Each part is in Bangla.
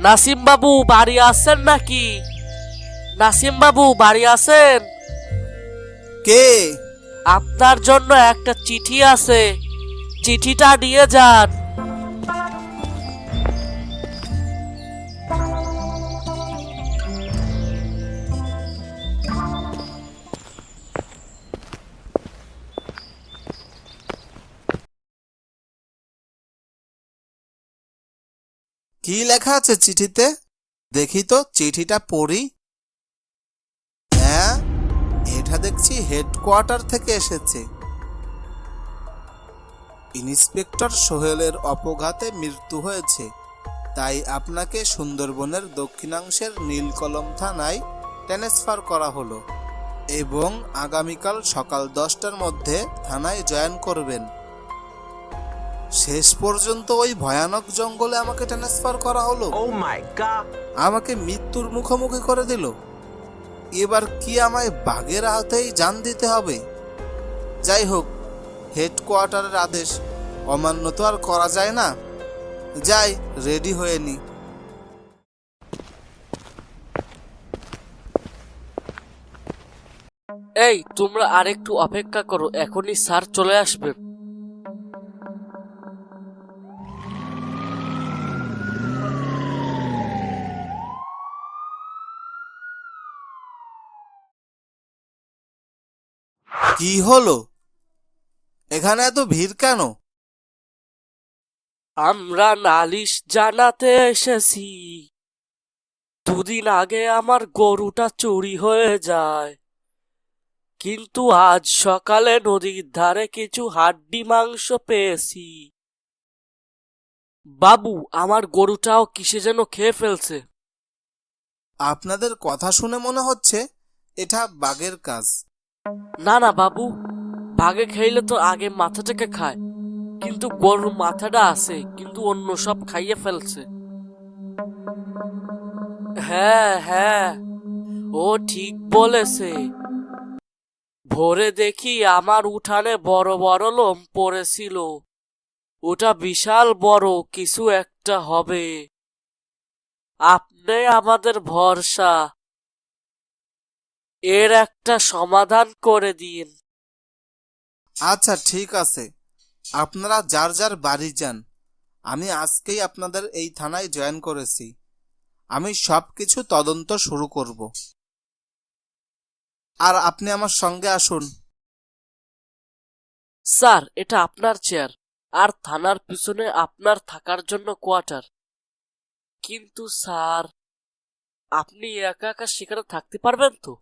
নাসিম বাবু বাড়ি আছেন নাকি? নাসিম বাবু বাড়ি আছেন? কে? আপনার জন্য একটা চিঠি আছে, চিঠিটা নিয়ে যান। কি লেখা আছে চিঠিতে? দেখি তো চিঠিটা পড়ি। হ্যাঁ, এটা দেখছি হেডকোয়ার্টার থেকে এসেছে। ইন্সপেক্টর সোহেলের অপঘাতে মৃত্যু হয়েছে, তাই আপনাকে সুন্দরবনের দক্ষিণাংশের নীলকলম থানায় ট্রান্সফার করা হলো এবং আগামীকাল সকাল 10টার মধ্যে থানায় জয়েন করবেন। শেষ পর্যন্ত ওই ভয়ানক জঙ্গলে আমাকে ট্রান্সফার করা হলো। Oh my god! আমাকে মৃত্যুর মুখোমুখি করে দিল। এবার কি আমায় বাঘের হাতেই জান দিতে হবে? যাই হোক, হেডকোয়ার্টারের আদেশ অমান্য তো আর করা যায় না। যাই, রেডি হয়ে নি। এই তোমরা আরেকটু অপেক্ষা করো, এখনই স্যার চলে আসবেন। কি হলো? এখানে এত ভিড় কেন? আমরা নালিশ জানাতে এসেছি। দুদিন আগে আমার গরুটা চুরি হয়ে যায়, কিন্তু আজ সকালে নদীর ধারে কিছু হাড্ডি মাংস পেয়েছি। বাবু, আমার গরুটাও কিসে যেন খেয়ে ফেলছে। আপনাদের কথা শুনে মনে হচ্ছে এটা বাঘের কাজ। না না বাবু, বাঘে খাইলে তো আগে মাথাটাকে খায়, কিন্তু গরুর মাথাটা আছে, কিন্তু অন্য সব খাইয়ে ফেলছে। হ্যাঁ হ্যাঁ, ও ঠিক বলেছে। ভোরে দেখি আমার উঠানে বড় বড় লোম পড়েছিল। ওটা বিশাল বড় কিছু একটা হবে। আপনি আমাদের ভরসা, এর একটা সমাধান করে দিন। আচ্ছা ঠিক আছে, আপনারা যার যার বাড়ি যান। আমি আজকেই আপনাদের এই থানায় জয়েন করেছি। আমি সব কিছু তদন্ত শুরু করব। আর আপনি আমার সঙ্গে আসুন। স্যার, এটা আপনার চেয়ার, আর থানার পিছনে আপনার থাকার জন্য কোয়ার্টার। কিন্তু স্যার, আপনি একা একা সেখানে থাকতে পারবেন তো?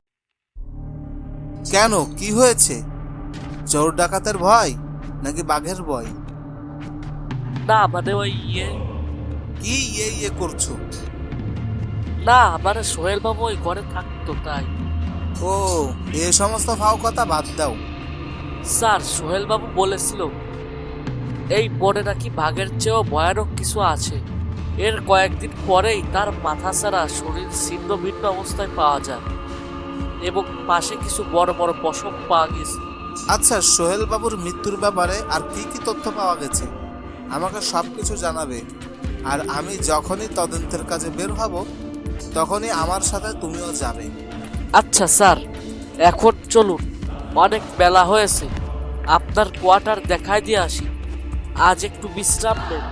কেন, কি হয়েছে? চোর ডাকাতের ভয় নাকি বাঘের ভয়? না মানে ওই কি ইয়ে করছো? না মানে সোহেল বাবু ওই ঘরে থাকতো তাই। ও, এ সমস্ত ফাও কথা বাদ দাও। স্যার, সোহেল বাবু বলেছিল এই বনে নাকি বাঘের চেয়েও ভয়ানক কিছু আছে। এর কয়েকদিন পরেই তার মাথা ছাড়া শরীর ছিন্ন ভিন্ন অবস্থায় পাওয়া যায় এবং পাশে কিছু বড় বড় পশম পাওয়া গেছে। আচ্ছা, সোহেল বাবুর মৃত্যুর ব্যাপারে আর কি কি তথ্য পাওয়া গেছে আমাকে সব কিছু জানাবে। আর আমি যখনই তদন্তের কাজে বের হব তখনই আমার সাথে তুমিও যাবে। আচ্ছা স্যার, এখন চলুন, অনেক বেলা হয়েছে। আপনার কোয়ার্টার দেখাই দিয়ে আসি। আজ একটু বিশ্রাম নেন,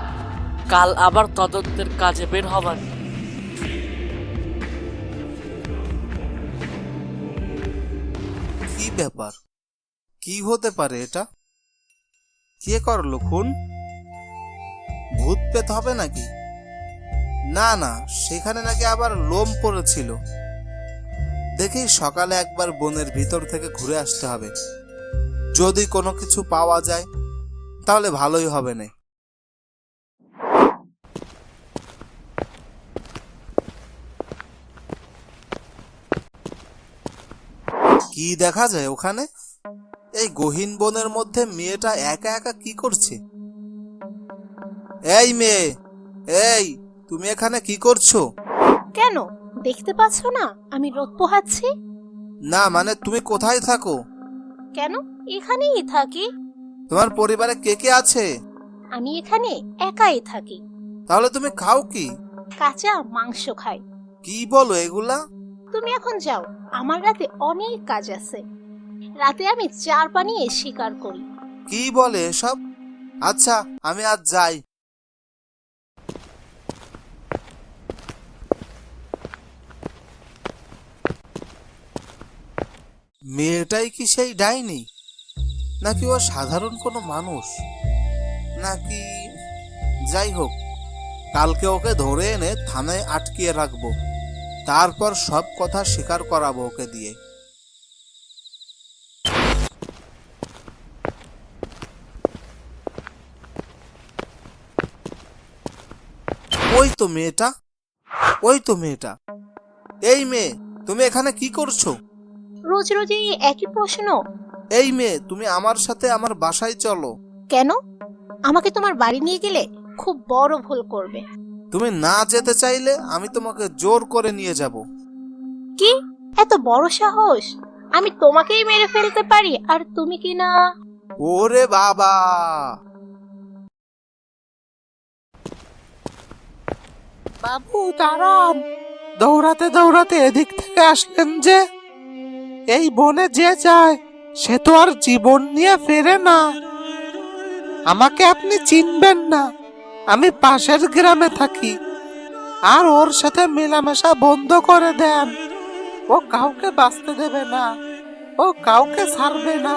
কাল আবার তদন্তের কাজে বের হবেন। কি ব্যাপার? কি হতে পারে এটা? কে করলো খুন? ভূত পেত হবে নাকি? না না, সেখানে নাকি আবার লোম পড়েছিল। দেখি সকালে একবার বনের ভিতর থেকে ঘুরে আসতে হবে। যদি কোনো কিছু পাওয়া যায় তাহলে ভালোই হবে না। কি দেখা যায় ওখানে? এই গহীন বনের মধ্যে মেয়েটা একা একা কি করছে? এই মেয়ে, এই তুমি এখানে কি করছো? কেন, দেখতে পাচ্ছ না আমি রোদ পোহাচ্ছি? না মানে তুমি কোথায় থাকো? কেন, এখানেই থাকি। তোমার পরিবারে কে কে আছে? আমি এখানে একাই থাকি। তাহলে তুমি খাও কি? কাঁচা মাংস খাই। কি বলো এগুলা? তুমি এখন যাও, আমার রাতে অনেক কাজ আছে। রাতে আমি চার বানিয়ে শিকার করি। কি বলে এসব? আচ্ছা, আমি আজ যাই। মেয়েটাই কি সেই ডাইনি, নাকি ও সাধারণ কোনো মানুষ, নাকি যাই হোক, কালকে ওকে ধরে এনে থানায় আটকিয়ে রাখবো, তারপর সব কথা স্বীকার করাবো ওকে দিয়ে। ওই তো মেয়েটা, ওই তো মেয়েটা। এই মেয়ে, তুমি এখানে কি করছো? রোজ রোজ এই একই প্রশ্ন। এই মেয়ে, তুমি আমার সাথে আমার বাসায় চলো। কেন? আমাকে তোমার বাড়ি নিয়ে গেলে খুব বড় ভুল করবে। তুমি না যেতে চাইলে আমি তোমাকে জোর করে নিয়ে যাব। কি? এত বড় সাহস? আমি তোমাকেই মেরে ফেলতে পারি, আর তুমি কি না? ওরে বাবা! বাবু দাঁড়ান, দৌড়াতে দৌড়াতে এদিক থেকে আসলেন যে? এই বনে যে যায় সে তো আর জীবন নিয়ে ফেরে না। আমাকে আপনি চিনবেন না, আমি পাশের গ্রামে থাকি। আর ওর সাথে মেলামেশা বন্ধ করে দেন, ও কাউকে বাঁচতে দেবে না, ও কাউকে ছাড়বে না।